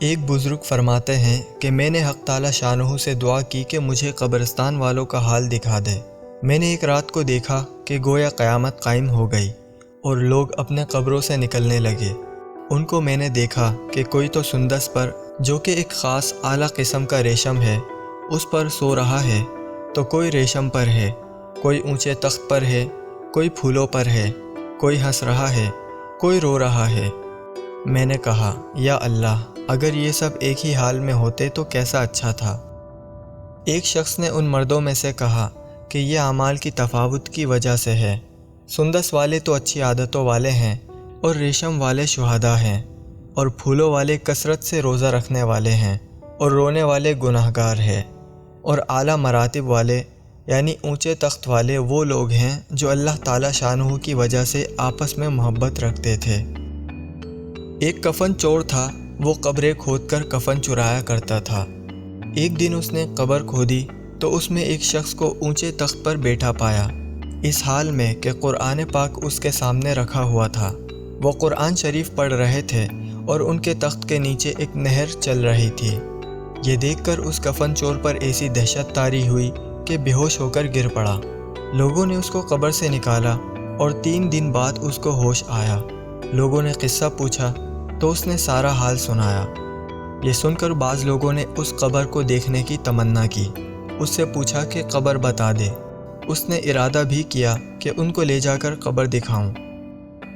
ایک بزرگ فرماتے ہیں کہ میں نے حق تعالی شانہ سے دعا کی کہ مجھے قبرستان والوں کا حال دکھا دے۔ میں نے ایک رات کو دیکھا کہ گویا قیامت قائم ہو گئی اور لوگ اپنے قبروں سے نکلنے لگے۔ ان کو میں نے دیکھا کہ کوئی تو سندس پر، جو کہ ایک خاص اعلیٰ قسم کا ریشم ہے، اس پر سو رہا ہے، تو کوئی ریشم پر ہے، کوئی اونچے تخت پر ہے، کوئی پھولوں پر ہے، کوئی ہنس رہا ہے، کوئی رو رہا ہے۔ میں نے کہا، یا اللہ، اگر یہ سب ایک ہی حال میں ہوتے تو کیسا اچھا تھا۔ ایک شخص نے ان مردوں میں سے کہا کہ یہ اعمال کی تفاوت کی وجہ سے ہے۔ سندس والے تو اچھی عادتوں والے ہیں اور ریشم والے شہداء ہیں، اور پھولوں والے کثرت سے روزہ رکھنے والے ہیں، اور رونے والے گناہگار ہیں، اور اعلیٰ مراتب والے یعنی اونچے تخت والے وہ لوگ ہیں جو اللہ تعالی شانہ کی وجہ سے آپس میں محبت رکھتے تھے۔ ایک کفن چور تھا، وہ قبریں کھود کر کفن چرایا کرتا تھا۔ ایک دن اس نے قبر کھودی تو اس میں ایک شخص کو اونچے تخت پر بیٹھا پایا، اس حال میں کہ قرآن پاک اس کے سامنے رکھا ہوا تھا۔ وہ قرآن شریف پڑھ رہے تھے اور ان کے تخت کے نیچے ایک نہر چل رہی تھی۔ یہ دیکھ کر اس کفن چور پر ایسی دہشت طاری ہوئی کہ بے ہوش ہو کر گر پڑا۔ لوگوں نے اس کو قبر سے نکالا اور 3 دن بعد اس کو ہوش آیا۔ لوگوں نے قصہ پوچھا تو اس نے سارا حال سنایا۔ یہ سن کر بعض لوگوں نے اس قبر کو دیکھنے کی تمنا کی۔ اس سے پوچھا کہ قبر بتا دے۔ اس نے ارادہ بھی کیا کہ ان کو لے جا کر قبر دکھاؤں۔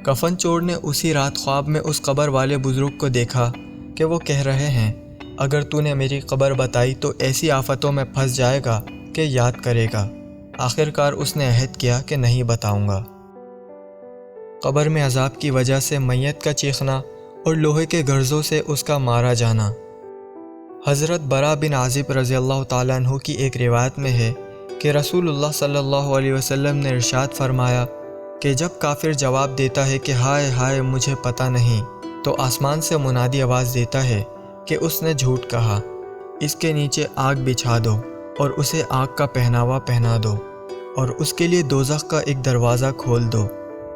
کفن چور نے اسی رات خواب میں اس قبر والے بزرگ کو دیکھا کہ وہ کہہ رہے ہیں، اگر تو نے میری قبر بتائی تو ایسی آفتوں میں پھنس جائے گا کہ یاد کرے گا۔ آخر کار اس نے عہد کیا کہ نہیں بتاؤں گا۔ قبر میں عذاب کی وجہ سے میت کا چیخنا اور لوہے کے گرزوں سے اس کا مارا جانا۔ حضرت برا بن عازب رضی اللہ تعالیٰ عنہ کی ایک روایت میں ہے کہ رسول اللہ صلی اللہ علیہ وسلم نے ارشاد فرمایا کہ جب کافر جواب دیتا ہے کہ ہائے ہائے مجھے پتہ نہیں، تو آسمان سے منادی آواز دیتا ہے کہ اس نے جھوٹ کہا، اس کے نیچے آگ بچھا دو اور اسے آگ کا پہناوا پہنا دو، اور اس کے لیے دوزخ کا ایک دروازہ کھول دو۔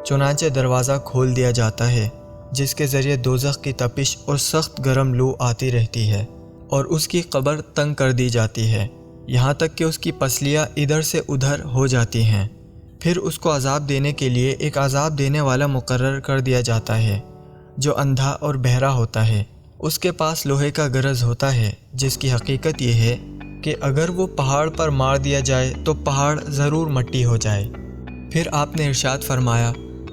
چنانچہ دروازہ کھول دیا جاتا ہے، جس کے ذریعے دوزخ کی تپش اور سخت گرم لو آتی رہتی ہے، اور اس کی قبر تنگ کر دی جاتی ہے، یہاں تک کہ اس کی پسلیاں ادھر سے ادھر ہو جاتی ہیں۔ پھر اس کو عذاب دینے کے لیے ایک عذاب دینے والا مقرر کر دیا جاتا ہے، جو اندھا اور بہرا ہوتا ہے۔ اس کے پاس لوہے کا گرز ہوتا ہے، جس کی حقیقت یہ ہے کہ اگر وہ پہاڑ پر مار دیا جائے تو پہاڑ ضرور مٹی ہو جائے۔ پھر آپ نے ارشاد فرمایا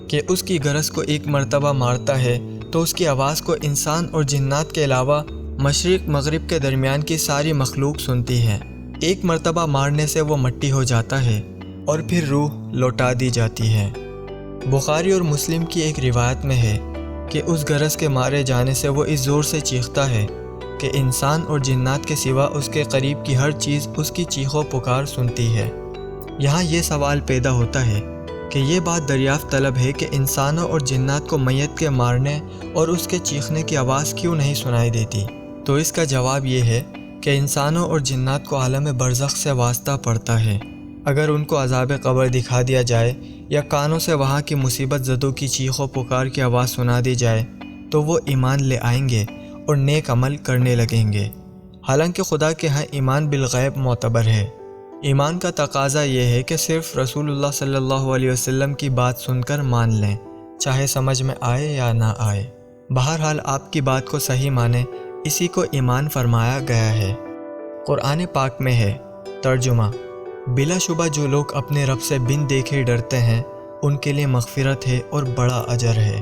کہ اس کی گرز کو ایک مرتبہ مارتا ہے تو اس کی آواز کو انسان اور جنات کے علاوہ مشرق مغرب کے درمیان کی ساری مخلوق سنتی ہے۔ ایک مرتبہ مارنے سے وہ مٹی ہو جاتا ہے اور پھر روح لوٹا دی جاتی ہے۔ بخاری اور مسلم کی ایک روایت میں ہے کہ اس گرز کے مارے جانے سے وہ اس زور سے چیختا ہے کہ انسان اور جنات کے سوا اس کے قریب کی ہر چیز اس کی چیخو پکار سنتی ہے۔ یہاں یہ سوال پیدا ہوتا ہے کہ یہ بات دریافت طلب ہے کہ انسانوں اور جنات کو میت کے مارنے اور اس کے چیخنے کی آواز کیوں نہیں سنائی دیتی؟ تو اس کا جواب یہ ہے کہ انسانوں اور جنات کو عالم برزخ سے واسطہ پڑتا ہے۔ اگر ان کو عذاب قبر دکھا دیا جائے یا کانوں سے وہاں کی مصیبت زدوں کی چیخ و پکار کی آواز سنا دی جائے تو وہ ایمان لے آئیں گے اور نیک عمل کرنے لگیں گے۔ حالانکہ خدا کے ہاں ایمان بالغیب معتبر ہے۔ ایمان کا تقاضا یہ ہے کہ صرف رسول اللہ صلی اللہ علیہ وسلم کی بات سن کر مان لیں، چاہے سمجھ میں آئے یا نہ آئے۔ بہرحال آپ کی بات کو صحیح مانیں، اسی کو ایمان فرمایا گیا ہے۔ قرآن پاک میں ہے، ترجمہ: بلا شبہ جو لوگ اپنے رب سے بن دیکھے ڈرتے ہیں ان کے لیے مغفرت ہے اور بڑا اجر ہے۔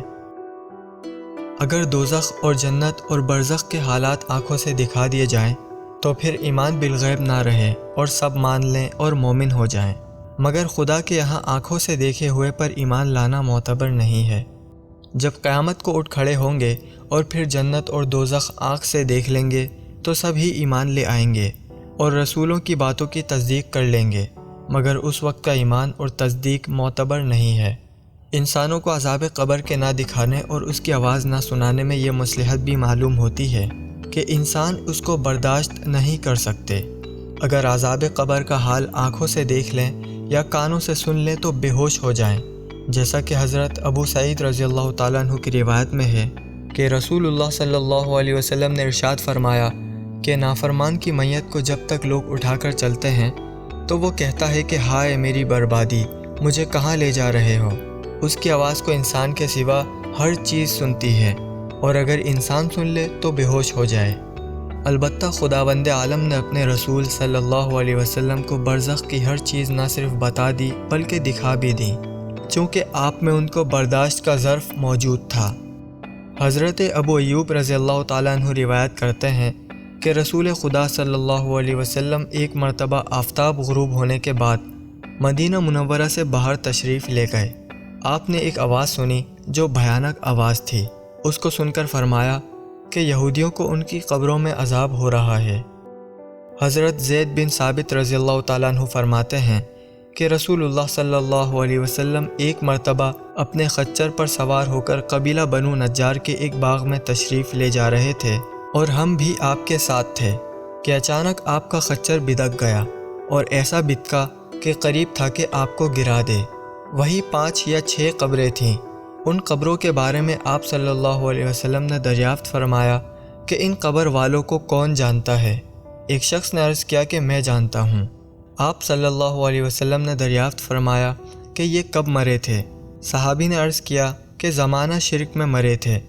اگر دوزخ اور جنت اور برزخ کے حالات آنکھوں سے دکھا دیے جائیں تو پھر ایمان بالغیب نہ رہے اور سب مان لیں اور مومن ہو جائیں، مگر خدا کے یہاں آنکھوں سے دیکھے ہوئے پر ایمان لانا معتبر نہیں ہے۔ جب قیامت کو اٹھ کھڑے ہوں گے اور پھر جنت اور دوزخ آنکھ سے دیکھ لیں گے تو سبھی ایمان لے آئیں گے اور رسولوں کی باتوں کی تصدیق کر لیں گے، مگر اس وقت کا ایمان اور تصدیق معتبر نہیں ہے۔ انسانوں کو عذاب قبر کے نہ دکھانے اور اس کی آواز نہ سنانے میں یہ مصلحت بھی معلوم ہوتی ہے کہ انسان اس کو برداشت نہیں کر سکتے۔ اگر عذاب قبر کا حال آنکھوں سے دیکھ لیں یا کانوں سے سن لیں تو بے ہوش ہو جائیں، جیسا کہ حضرت ابو سعید رضی اللہ تعالیٰ عنہ کی روایت میں ہے کہ رسول اللہ صلی اللہ علیہ وسلم نے ارشاد فرمایا کہ نافرمان کی میت کو جب تک لوگ اٹھا کر چلتے ہیں تو وہ کہتا ہے کہ ہائے میری بربادی، مجھے کہاں لے جا رہے ہو۔ اس کی آواز کو انسان کے سوا ہر چیز سنتی ہے، اور اگر انسان سن لے تو بے ہوش ہو جائے۔ البتہ خداوند عالم نے اپنے رسول صلی اللہ علیہ وسلم کو برزخ کی ہر چیز نہ صرف بتا دی بلکہ دکھا بھی دی، چونکہ آپ میں ان کو برداشت کا ظرف موجود تھا۔ حضرت ابو ایوب رضی اللہ تعالیٰ عنہ روایت کرتے ہیں کہ رسول خدا صلی اللہ علیہ وسلم ایک مرتبہ آفتاب غروب ہونے کے بعد مدینہ منورہ سے باہر تشریف لے گئے۔ آپ نے ایک آواز سنی جو بھیانک آواز تھی۔ اس کو سن کر فرمایا کہ یہودیوں کو ان کی قبروں میں عذاب ہو رہا ہے۔ حضرت زید بن ثابت رضی اللہ تعالیٰ عنہ فرماتے ہیں کہ رسول اللہ صلی اللہ علیہ وسلم ایک مرتبہ اپنے خچر پر سوار ہو کر قبیلہ بنو نجار کے ایک باغ میں تشریف لے جا رہے تھے، اور ہم بھی آپ کے ساتھ تھے کہ اچانک آپ کا خچر بدک گیا، اور ایسا بدکا کہ قریب تھا کہ آپ کو گرا دے۔ وہی 5 یا 6 قبریں تھیں۔ ان قبروں کے بارے میں آپ صلی اللہ علیہ وسلم نے دریافت فرمایا کہ ان قبر والوں کو کون جانتا ہے؟ ایک شخص نے عرض کیا کہ میں جانتا ہوں۔ آپ صلی اللہ علیہ وسلم نے دریافت فرمایا کہ یہ کب مرے تھے؟ صحابی نے عرض کیا کہ زمانہ شرک میں مرے تھے۔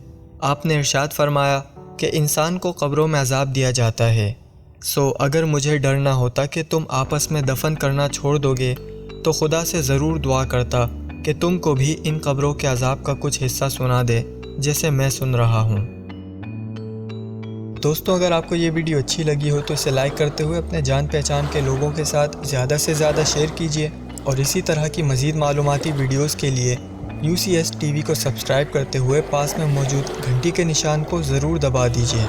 آپ نے ارشاد فرمایا کہ انسان کو قبروں میں عذاب دیا جاتا ہے، سو اگر مجھے ڈر نہ ہوتا کہ تم آپس میں دفن کرنا چھوڑ دو گے تو خدا سے ضرور دعا کرتا کہ تم کو بھی ان قبروں کے عذاب کا کچھ حصہ سنا دے جیسے میں سن رہا ہوں۔ دوستوں، اگر آپ کو یہ ویڈیو اچھی لگی ہو تو اسے لائک کرتے ہوئے اپنے جان پہچان کے لوگوں کے ساتھ زیادہ سے زیادہ شیئر کیجیے، اور اسی طرح کی مزید معلوماتی ویڈیوز کے لیے UCS TV کو سبسکرائب کرتے ہوئے پاس میں موجود گھنٹی کے نشان کو ضرور دبا دیجیے۔